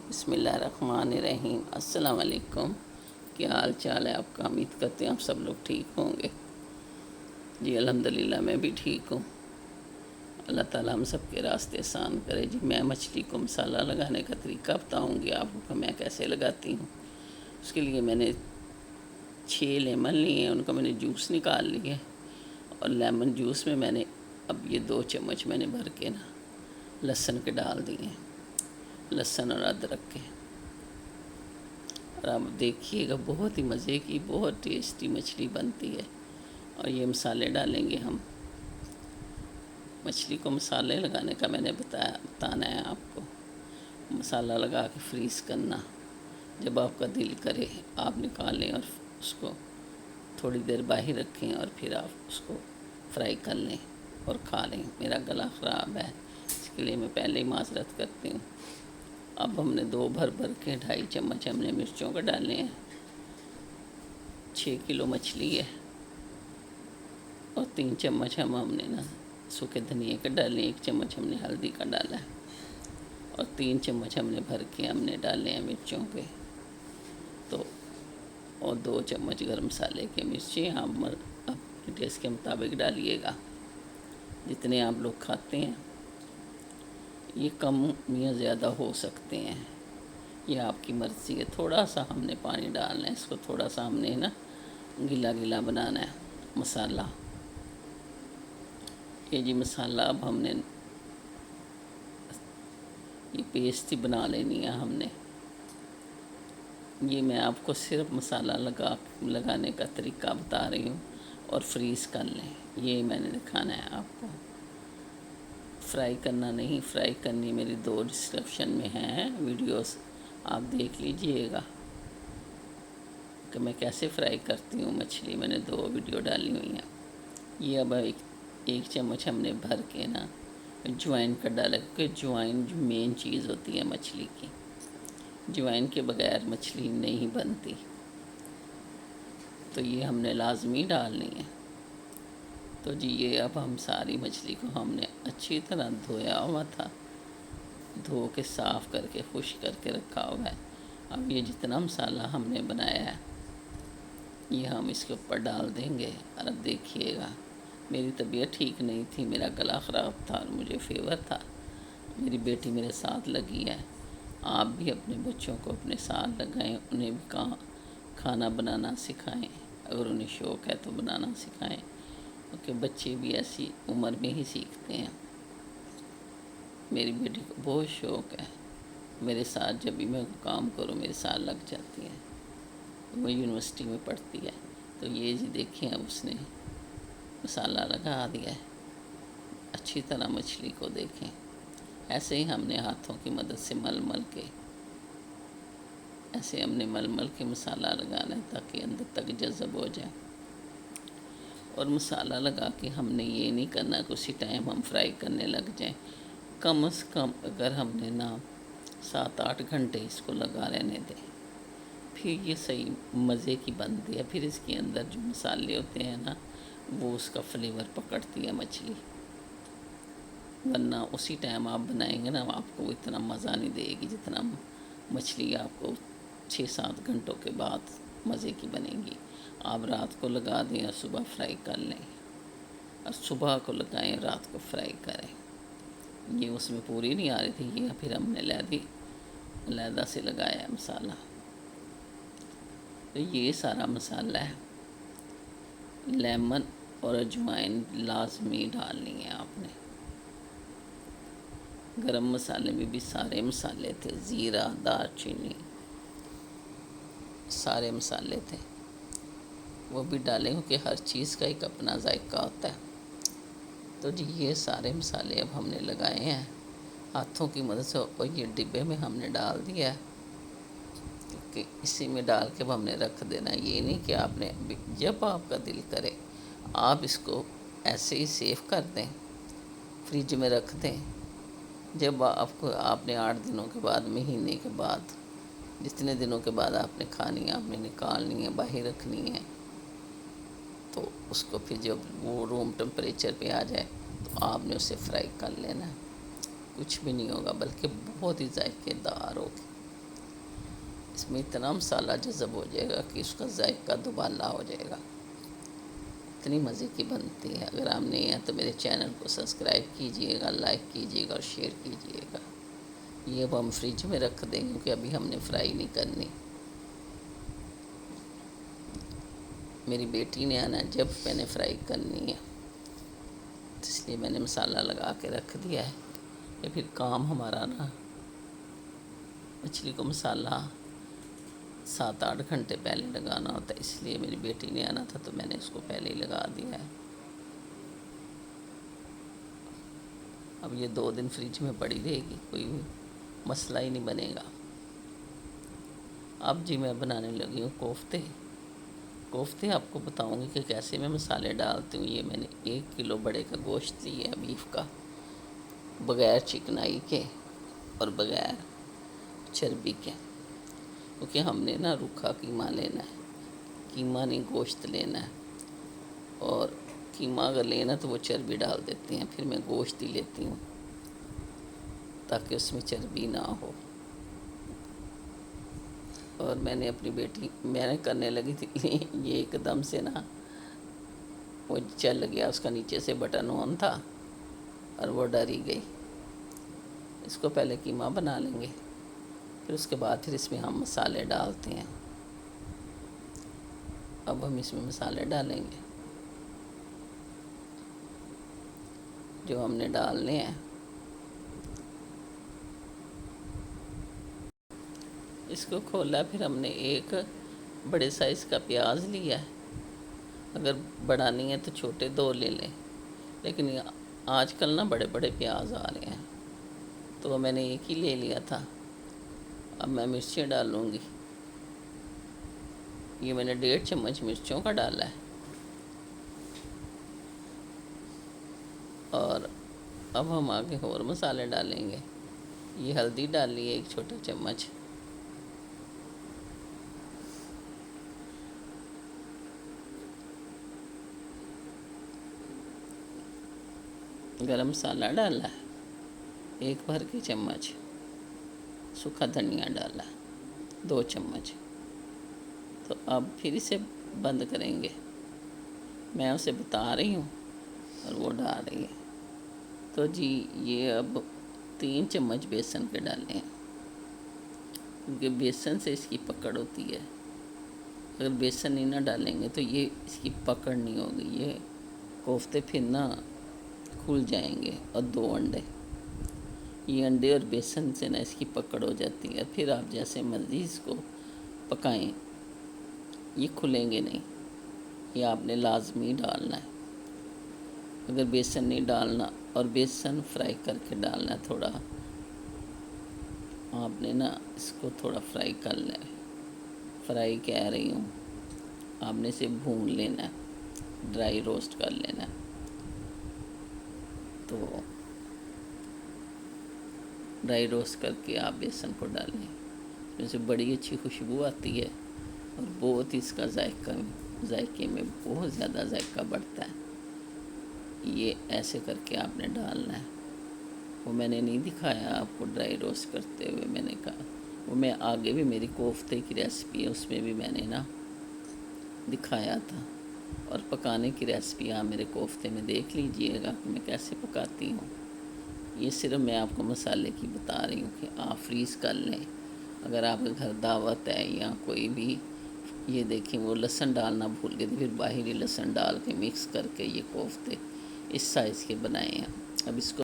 بسم اللہ الرحمن الرحیم۔ السلام علیکم۔ کیا حال چال ہے آپ کا؟ امید کرتے ہیں آپ سب لوگ ٹھیک ہوں گے۔ جی الحمدللہ میں بھی ٹھیک ہوں۔ اللہ تعالیٰ ہم سب کے راستے آسان کرے۔ جی میں مچھلی کو مسالہ لگانے کا طریقہ بتاؤں گی آپ کو کہ میں کیسے لگاتی ہوں۔ اس کے لیے میں نے 6 لیمن لیے ہیں، ان کا میں نے جوس نکال لی ہے، اور لیمن جوس میں نے اب یہ 2 چمچ میں نے بھر کے لہسن کے ڈال دیے ہیں، لہسن اور ادرک کے۔ اور آپ دیکھیے گا بہت ہی مزے کی، بہت ٹیسٹی مچھلی بنتی ہے۔ اور یہ مسالے ڈالیں گے ہم۔ مچھلی کو مسالے لگانے کا میں نے بتانا ہے آپ کو۔ مسالہ لگا کے فریز کرنا، جب آپ کا دل کرے آپ نکال لیں اور اس کو تھوڑی دیر باہر رکھیں، اور پھر آپ اس کو فرائی کر لیں اور کھا لیں۔ میرا گلا خراب ہے، اس کے لیے میں پہلے ہی معذرت کرتی ہوں۔ اب ہم نے 2 بھر کے 2.5 چمچ ہم نے مرچوں کا ڈالنے ہیں۔ 6 کلو مچھلی ہے، اور 3 چمچ ہم نے سوکھے دھنیا کا ڈالے، 1 چمچ ہم نے ہلدی کا ڈالا ہے، اور 3 چمچ ہم نے بھر کے ہم نے ڈالے ہیں مرچوں کے، تو اور 2 چمچ گرم مسالے کے مرچیں ہم اپنے ٹیسٹ کے مطابق ڈالیے گا، جتنے آپ لوگ کھاتے ہیں۔ یہ کم یا زیادہ ہو سکتے ہیں، یہ آپ کی مرضی ہے۔ تھوڑا سا ہم نے پانی ڈالنا ہے، اس کو تھوڑا سا ہم نے گلا گلا بنانا ہے مسالہ۔ یہ جی مسالہ اب ہم نے یہ پیسٹ بنا لینی ہے ہم نے۔ یہ میں آپ کو صرف مسالہ لگانے کا طریقہ بتا رہی ہوں، اور فریز کر لیں، یہ میں نے دکھانا ہے آپ کو۔ فرائی کرنا نہیں، فرائی کرنی میری 2 ڈسکرپشن میں ہیں ویڈیوز، آپ دیکھ لیجئے گا کہ میں کیسے فرائی کرتی ہوں مچھلی۔ میں نے 2 ویڈیو ڈالی ہوئی ہیں۔ یہ اب 1 چمچ ہم نے بھر کے جوائن کا ڈالا، کیونکہ جوائن جو مین چیز ہوتی ہے مچھلی کی، جوائن کے بغیر مچھلی نہیں بنتی، تو یہ ہم نے لازمی ڈالنی ہے۔ تو جی یہ اب ہم ساری مچھلی کو ہم نے اچھی طرح دھویا ہوا تھا، دھو کے صاف کر کے خشک کر کے رکھا ہوا ہے۔ اب یہ جتنا مسالہ ہم نے بنایا ہے یہ ہم اس کے اوپر ڈال دیں گے۔ اور اب دیکھیے گا، میری طبیعت ٹھیک نہیں تھی، میرا گلا خراب تھا اور مجھے فیور تھا۔ میری بیٹی میرے ساتھ لگی ہے۔ آپ بھی اپنے بچوں کو اپنے ساتھ لگائیں، انہیں بھی کھانا بنانا سکھائیں، اگر انہیں شوق ہے تو بنانا سکھائیں، کیونکہ بچے بھی ایسی عمر میں ہی سیکھتے ہیں۔ میری بیٹی کو بہت شوق ہے، میرے ساتھ جب بھی میں کام کروں میرے ساتھ لگ جاتی ہے۔ وہ یونیورسٹی میں پڑھتی ہے۔ تو یہ جی دیکھیں، اب اس نے مسالہ لگا دیا ہے۔ اچھی طرح مچھلی کو دیکھیں، ایسے ہی ہم نے ہاتھوں کی مدد سے مل کے، ایسے ہم نے مل کے مسالہ لگانا ہے تاکہ اندر تک جذب ہو جائے۔ اور مسالہ لگا کے ہم نے یہ نہیں کرنا کہ اسی ٹائم ہم فرائی کرنے لگ جائیں۔ کم از کم اگر ہم نے 7-8 گھنٹے اس کو لگا رہنے دیں، پھر یہ صحیح مزے کی بنتی ہے۔ پھر اس کے اندر جو مسالے ہوتے ہیں وہ اس کا فلیور پکڑتی ہے مچھلی، ورنہ اسی ٹائم آپ بنائیں گے آپ کو اتنا مزہ نہیں دے گی جتنا مچھلی آپ کو 6-7 گھنٹوں کے بعد مزے کی بنے گی۔ آپ رات کو لگا دیں اور صبح فرائی کر لیں، اور صبح کو لگائیں اور رات کو فرائی کریں۔ یہ اس میں پوری نہیں آ رہی تھی، یہ پھر ہم نے علیحدہ سے لگایا مسالہ۔ تو یہ سارا مسالہ ہے، لیمن اور اجوائن لازمی ڈالنی ہے آپ نے۔ گرم مسالے میں بھی سارے مسالے تھے، زیرہ، دار چینی، سارے مسالے تھے، وہ بھی ڈالیں، کیونکہ ہر چیز کا ایک اپنا ذائقہ ہوتا ہے۔ تو جی یہ سارے مسالے اب ہم نے لگائے ہیں ہاتھوں کی مدد سے، اور یہ ڈبے میں ہم نے ڈال دیا ہے، کیونکہ اسی میں ڈال کے اب ہم نے رکھ دینا ہے۔ یہ نہیں کہ آپ نے جب آپ کا دل کرے آپ اس کو ایسے ہی سیو کر دیں، فریج میں رکھ دیں۔ جب آپ نے 8 دنوں کے بعد، مہینے کے بعد، جتنے دنوں کے بعد آپ نے کھانی ہے، آپ نے نکالنی ہے، باہر رکھنی ہے، تو اس کو پھر جب وہ روم ٹمپریچر پہ آ جائے تو آپ نے اسے فرائی کر لینا ہے۔ کچھ بھی نہیں ہوگا، بلکہ بہت ہی ذائقے دار ہوگی۔ اس میں اتنا مسالہ جذب ہو جائے گا کہ اس کا ذائقہ دوبالا ہو جائے گا، اتنی مزے کی بنتی ہے۔ اگر آپ نہیں ہیں تو میرے چینل کو سبسکرائب کیجئے گا، لائک کیجئے گا اور شیئر کیجئے گا۔ یہ اب ہم فریج میں رکھ دیں گے کیونکہ ابھی ہم نے فرائی نہیں کرنی۔ میری بیٹی نے آنا جب میں نے فرائی کرنی ہے، اس لیے میں نے مسالہ لگا کے رکھ دیا ہے۔ یا پھر کام ہمارا نا مچھلی کو مسالہ 7-8 گھنٹے پہلے لگانا ہوتا ہے، اس لیے میری بیٹی نے آنا تھا تو میں نے اس کو پہلے ہی لگا دیا ہے۔ اب یہ 2 دن فریج میں پڑی رہے گی، کوئی مسئلہ ہی نہیں بنے گا۔ اب جی میں بنانے لگی ہوں کوفتے آپ کو بتاؤں گی کہ کیسے میں مسالے ڈالتی ہوں۔ یہ میں نے 1 کلو بڑے کا گوشت لیا ہے بیف کا، بغیر چکنائی کے اور بغیر چربی کے، کیونکہ ہم نے نا روکھا قیمہ لینا ہے، قیمہ نہیں گوشت لینا ہے۔ اور قیمہ اگر لینا تو وہ چربی ڈال دیتے ہیں، پھر میں گوشت ہی لیتی ہوں تاکہ اس میں چربی نہ ہو۔ اور میں نے اپنی بیٹی میں نے کرنے لگی تھی یہ ایک دم سے نا وہ چل گیا، اس کا نیچے سے بٹن آن تھا اور وہ ڈر ہی گئی۔ اس کو پہلے قیمہ بنا لیں گے، پھر اس کے بعد پھر اس میں ہم مسالے ڈالتے ہیں۔ اب ہم اس میں مسالے ڈالیں گے جو ہم نے ڈالنے ہیں۔ اس کو کھولا، پھر ہم نے ایک بڑے سائز کا پیاز لیا ہے، اگر بڑا نہیں ہے تو چھوٹے 2 لے لیں، لیکن آج کل نا بڑے بڑے پیاز آ رہے ہیں تو میں نے ایک ہی لے لیا تھا۔ اب میں مرچیں ڈالوں گی، یہ میں نے 1.5 چمچ مرچوں کا ڈالا ہے۔ اور اب ہم آگے اور مسالے ڈالیں گے۔ یہ ہلدی ڈال لی ہے 1 چھوٹا چمچ، گرم مسالہ ڈالا ہے 1 بھر کے چمچ، سوکھا دھنیا ڈالا 2 چمچ۔ تو اب پھر اسے بند کریں گے، میں اسے بتا رہی ہوں اور وہ ڈال رہی ہے۔ تو جی یہ اب 3 چمچ بیسن کے ڈالیں ہیں، کیونکہ بیسن سے اس کی پکڑ ہوتی ہے۔ اگر بیسن نہیں نہ ڈالیں گے تو یہ اس کی پکڑ نہیں ہوگی، یہ کوفتے پھر نہ کھل جائیں گے۔ اور 2 انڈے، یہ انڈے اور بیسن سے نا اس کی پکڑ ہو جاتی ہے، پھر آپ جیسے مرضی اس کو پکائیں، یہ کھلیں گے نہیں۔ یہ آپ نے لازمی ڈالنا ہے، اگر بیسن نہیں ڈالنا، اور بیسن فرائی کر کے ڈالنا ہے تھوڑا، آپ نے نا اس کو تھوڑا فرائی کر لیں، فرائی کہہ رہی ہوں، آپ نے اسے بھون لینا ہے، ڈرائی روسٹ کر لینا ہے۔ تو ڈرائی روسٹ کر کے آپ بیسن کو ڈالیں، اس سے بڑی اچھی خوشبو آتی ہے اور بہت ہی اس کا ذائقے میں بہت زیادہ ذائقہ بڑھتا ہے۔ یہ ایسے کر کے آپ نے ڈالنا ہے، وہ میں نے نہیں دکھایا آپ کو ڈرائی روسٹ کرتے ہوئے، میں نے کہا وہ میں آگے بھی میری کوفتے کی ریسپی ہے، اس میں بھی میں نے نا دکھایا تھا، اور پکانے کی ریسپی آپ میرے کوفتے میں دیکھ لیجئے گا کہ میں کیسے پکاتی ہوں۔ یہ صرف میں آپ کو مسالے کی بتا رہی ہوں کہ آپ فریز کر لیں، اگر آپ کے گھر دعوت ہے یا کوئی بھی۔ یہ دیکھیں وہ لہسن ڈالنا بھول گئے تھے، پھر باہری لہسن ڈال کے مکس کر کے یہ کوفتے اس سائز کے بنائے ہیں۔ اب اس کو